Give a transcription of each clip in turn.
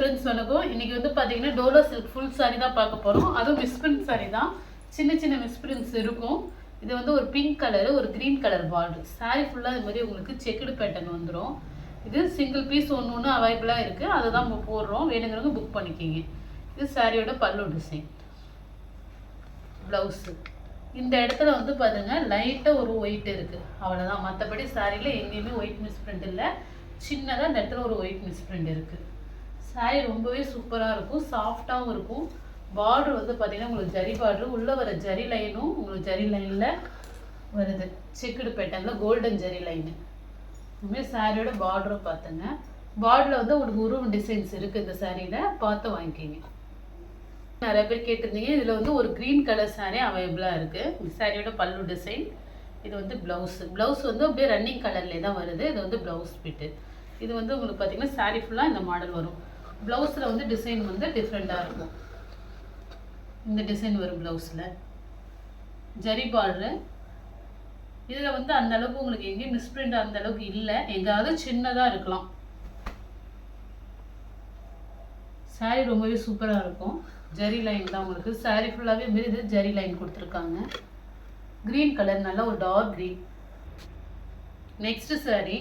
Friends வணக்கம். இன்னைக்கு வந்து பார்த்தீங்கன்னா டோலோ சில்க் ஃபுல் சாரி தான் பார்க்க போகிறோம். அதுவும் மிஸ்பிரிண்ட் சாரி தான். சின்ன சின்ன மிஸ்பிரிண்ட்ஸ் இருக்கும். இது வந்து ஒரு பிங்க் கலரு, ஒரு க்ரீன் கலர் பார்டர். சாரி ஃபுல்லாக இது மாதிரி உங்களுக்கு செக்குடு பேட்டர்ன் வந்துடும். இது சிங்கிள் பீஸ் ஒன்று அவைலபிளாக இருக்குது. அதை தான் நம்ம போடுறோம். வேணுங்கிறவங்க புக் பண்ணிக்கிங்க. இது சாரியோட பல்லு டிசைன். ப்ளவுஸு இந்த இடத்துல வந்து பாருங்க லைட்டாக ஒரு ஒயிட் இருக்குது, அவ்வளோதான். மற்றபடி சாரியில் எங்கேயுமே ஒயிட் மிஸ்பிரிண்ட் இல்லை. சின்னதாக இந்த இடத்துல ஒரு ஒயிட் மிஸ்பிரிண்ட் இருக்குது. சாரி ரொம்பவே சூப்பராக இருக்கும், சாஃப்டாகவும் இருக்கும். பார்டர் வந்து பார்த்தீங்கன்னா உங்களுக்கு ஜரி பார்டரு, உள்ளே வர ஜரி லைனும் உங்களுக்கு ஜரி லைனில் வருது. செக்குடு பேட்டர்னில் கோல்டன் ஜரி லைனு. இதுமாதிரி சாரியோட பார்டரும் பார்த்துங்க. பார்டரில் வந்து உங்களுக்கு உருவம் டிசைன்ஸ் இருக்குது. இந்த சாரியில் பார்த்து வாங்கிக்கிங்க. நிறைய பேர் கேட்டிருந்தீங்க. இதில் வந்து ஒரு க்ரீன் கலர் சாரீ அவைலபிளாக இருக்குது. இந்த சாரியோட பல்லு டிசைன். இது வந்து ப்ளவுஸ் வந்து அப்படியே ரன்னிங் கலர்லேயே தான் வருது. இது வந்து ப்ளவுஸ் பிட்டு. இது வந்து உங்களுக்கு பார்த்தீங்கன்னா சாரீ ஃபுல்லாக இந்த மாடல் வரும். ப்ளவுஸில் வந்து டிசைன் வந்து டிஃப்ரெண்ட்டாக இருக்கும். இந்த டிசைன் வரும் ப்ளவுஸில். ஜரி பார்டரு. இதில் வந்து அந்தளவுக்கு உங்களுக்கு எங்கேயும் மிஸ்பிரிண்ட் அந்தளவுக்கு இல்லை. எங்காவது சின்னதாக இருக்கலாம். சாரீ ரொம்பவே சூப்பராக இருக்கும். ஜரி லைன் தான் உங்களுக்கு. சாரீ ஃபுல்லாகவே மாரி இது ஜரி லைன் கொடுத்துருக்காங்க. க்ரீன் கலர், நல்லா ஒரு டார்க் க்ரீன். நெக்ஸ்ட் சாரீ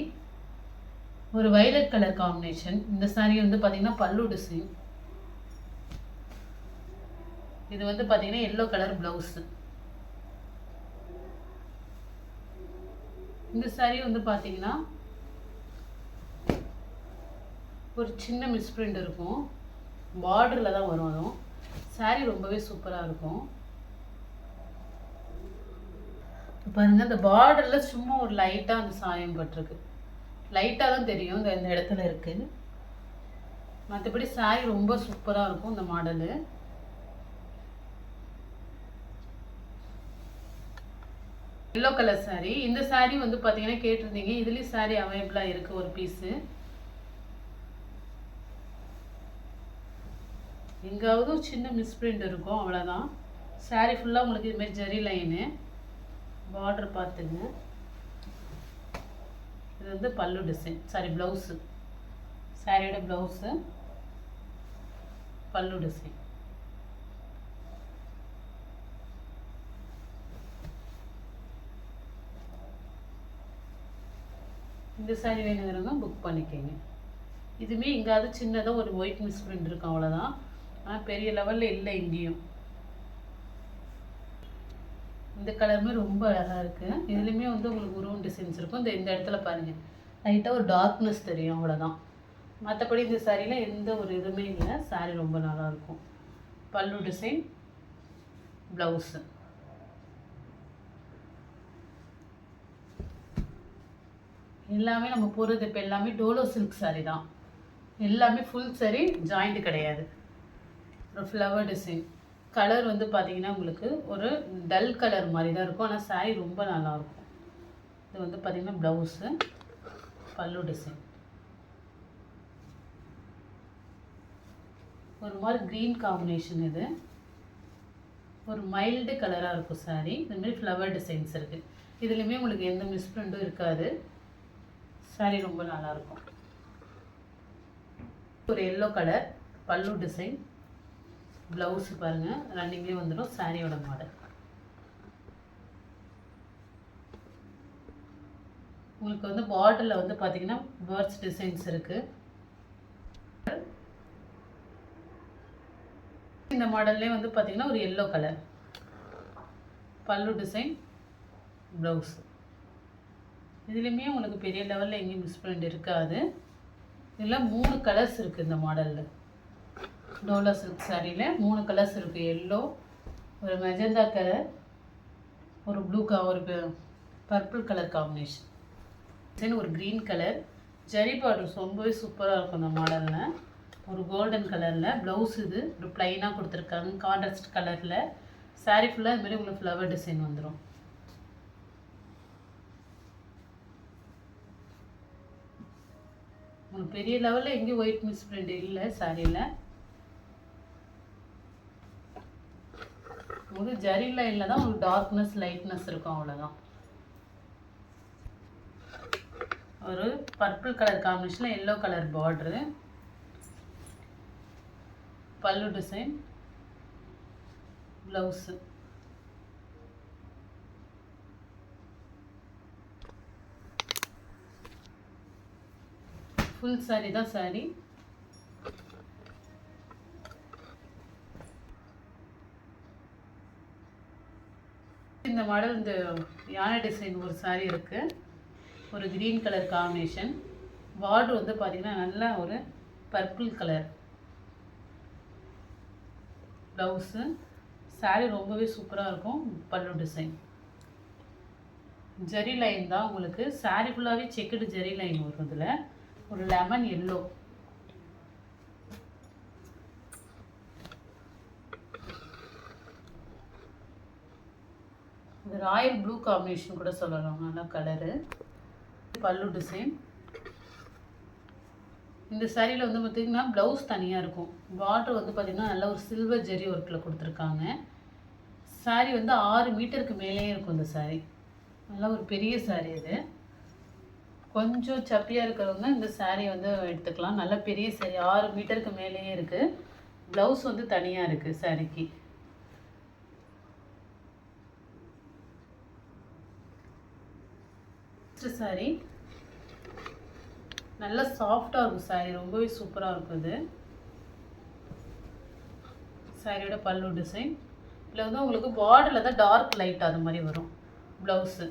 ஒரு வைலட் கலர் காம்பினேஷன். இந்த சாரீ வந்து பார்த்தீங்கன்னா பல்லு டிசைன். இது வந்து பார்த்தீங்கன்னா எல்லோ கலர் ப்ளவுஸு. இந்த சாரீ வந்து பார்த்தீங்கன்னா ஒரு சின்ன மிஸ்பிரிண்ட் இருக்கும். பார்டரில் தான் வரும். அதுவும் சாரீ ரொம்பவே சூப்பராக இருக்கும். பாருங்கள், அந்த பார்டரில் சும்மா ஒரு லைட்டாக அந்த சாயம் பட்டிருக்கு. லைட்டாக தான் தெரியும், இந்த இடத்துல இருக்குது. மற்றபடி சாரீ ரொம்ப சூப்பராக இருக்கும். இந்த மாடலு எல்லோ கலர் சாரீ. இந்த சாரீ வந்து பார்த்தீங்கன்னா கேட்டிருந்தீங்க. இதுலேயும் சாரீ அவைலபிளாக இருக்குது ஒரு பீஸு. எங்காவது ஒரு சின்ன மிஸ்பிரிண்ட் இருக்கும், அவ்வளோதான். சாரீ ஃபுல்லாக உங்களுக்கு இதுமாரி ஜரி லைனு. பார்டர் பார்த்துங்க. இது வந்து பல்லு டிசைன், சாரி ப்ளவுஸு. சாரியோட ப்ளவுஸு, பல்லு டிசைன். இந்த சாரி வேணுங்கிறவங்க புக் பண்ணிக்கோங்க. இதுவுமே எங்காவது சின்னதாக ஒரு ஒயிட் மிஸ்பிரிண்ட் இருக்கும், அவ்வளோதான். ஆனால் பெரிய லெவலில் இல்லை எங்கேயும். இந்த கலருமே ரொம்ப அழகாக இருக்குது. இதுலேயுமே வந்து உங்களுக்கு உருவம் டிசைன்ஸ் இருக்கும். இந்த இடத்துல பாருங்கள், லைட்டாக ஒரு டார்க்னஸ் தெரியும், அவ்வளோதான். மற்றபடி இந்த சாரியில் எந்த ஒரு இதுவுமே இல்லை. சாரீ ரொம்ப நல்லாயிருக்கும். பல்லு டிசைன், ப்ளவுஸு. எல்லாமே நம்ம போடுறது இப்போ எல்லாமே டோலோ சில்க் சாரீ தான். எல்லாமே ஃபுல் சாரீ, ஜாயிண்ட் கிடையாது. ஒரு ஃப்ளவர் டிசைன். கலர் வந்து பார்த்தீங்கன்னா உங்களுக்கு ஒரு டல் கலர் மாதிரி தான் இருக்கும். ஆனால் சாரீ ரொம்ப நல்லாயிருக்கும். இது வந்து பார்த்தீங்கன்னா ப்ளவுஸு, பல்லு டிசைன். ஒரு மாதிரி க்ரீன் காம்பினேஷன். இது ஒரு மைல்டு கலராக இருக்கும் சாரீ. இதுமாரி ஃப்ளவர் டிசைன்ஸ் இருக்குது. இதுலேயுமே உங்களுக்கு எந்த மிஸ்பிரிண்ட்டும் இருக்காது. சாரீ ரொம்ப நல்லாயிருக்கும். ஒரு எல்லோ கலர் பல்லு டிசைன். ப்ளவுஸு பாருங்கள், ரன்னிங்லேயே வந்துடும். சாரியோட மாடல். உங்களுக்கு வந்து பார்டரில் வந்து பார்த்தீங்கன்னா பேர்ட்ஸ் டிசைன்ஸ் இருக்குது. இந்த மாடல்லே வந்து பார்த்தீங்கன்னா ஒரு எல்லோ கலர் பல்லு டிசைன், ப்ளவுஸ். இதுலேயுமே உங்களுக்கு பெரிய லெவலில் எங்கேயும் மிஸ்பிரிண்ட் இருக்காது. இதில் 3 கலர்ஸ் இருக்குது இந்த மாடலில். டோலோ சில்க் சாரியில் 3 கலர்ஸ் இருக்குது. எல்லோ, ஒரு மெஜந்தா கலர், ஒரு ப்ளூ ஒரு பர்பிள் கலர் காம்பினேஷன். தென் ஒரு க்ரீன் கலர். ஜரி பார்டர் ரொம்பவே சூப்பராக இருக்கும் இந்த மாடலில். ஒரு கோல்டன் கலரில் ப்ளவுஸ். இது ஒரு ப்ளைனாக கொடுத்துருக்காங்க, கான்ட்ராஸ்ட் கலரில். சாரீ ஃபுல்லாக இதுமாரி உங்களுக்கு ஃப்ளவர் டிசைன் வந்துடும். உங்களுக்கு பெரிய லெவலில் எங்கேயும் ஒயிட் மிஸ்பிரிண்ட் இல்லை சாரியில். உங்களுக்கு ஜரி லைனில் தான் உங்களுக்கு டார்க்னஸ் லைட்னஸ் இருக்கும், அவ்வளோதான். ஒரு பர்பிள் கலர் காம்பினேஷனில் எல்லோ கலர் பார்டரு. பல்லு டிசைன், ப்ளவுஸு. ஃபுல் saree தான் saree. இந்த மாடல் இந்த யானை டிசைன் ஒரு saree இருக்குது. ஒரு க்ரீன் கலர் காம்பினேஷன். பார்டர் வந்து பார்த்திங்கன்னா நல்லா ஒரு பர்பிள் கலர். ப்ளவுஸு. saree ரொம்பவே சூப்பராக இருக்கும். பல்லு டிசைன். ஜரி லைன் தான் உங்களுக்கு. saree ஃபுல்லாகவே செக்குடு ஜரி லைன் வரும். இதில் ஒரு லெமன் எல்லோ. இது ராயல் ப்ளூ காம்பினேஷன் கூட சொல்லலாம். நல்லா கலரு. பல்லு டிசைன். இந்த சாரியில் வந்து பார்த்திங்கன்னா ப்ளவுஸ் தனியாக இருக்கும். பார்டர் வந்து பார்த்திங்கன்னா நல்லா ஒரு சில்வர் ஜெரி ஒர்க்கில் கொடுத்துருக்காங்க. சாரீ வந்து 6 மீட்டருக்கு மேலேயே இருக்கும். இந்த சாரீ நல்லா ஒரு பெரிய சாரீ. இது கொஞ்சம் சப்பியாக இருக்கிறவங்க இந்த சாரீ வந்து எடுத்துக்கலாம். நல்ல பெரிய சாரீ, 6 மீட்டருக்கு மேலேயே இருக்குது. ப்ளவுஸ் வந்து தனியாக இருக்குது சாரீக்கு. நெக்ஸ்ட் சாரீ நல்லா சாஃப்டாக இருக்கும். சாரீ ரொம்பவே சூப்பராக இருக்கும். இது சாரியோட பல்லு டிசைன். இதில் வந்து உங்களுக்கு பார்டரில் தான் டார்க் லைட் அது மாதிரி வரும். ப்ளவுஸு.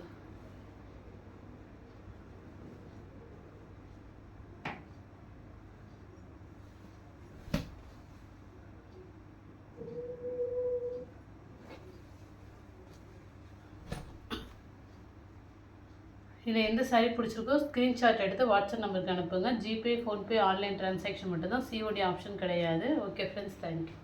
இதில் எந்த சாரீ பிடிச்சிருக்கோ ஸ்க்ரீன்ஷாட் எடுத்து வாட்ஸ்அப் நம்பருக்கு அனுப்புங்க. ஜிபே, ஃபோன்பே, ஆன்லைன் ட்ரான்சாக்ஷன் மட்டும்தான். சிஓடி ஆப்ஷன் கிடையாது. Okay friends, thank you.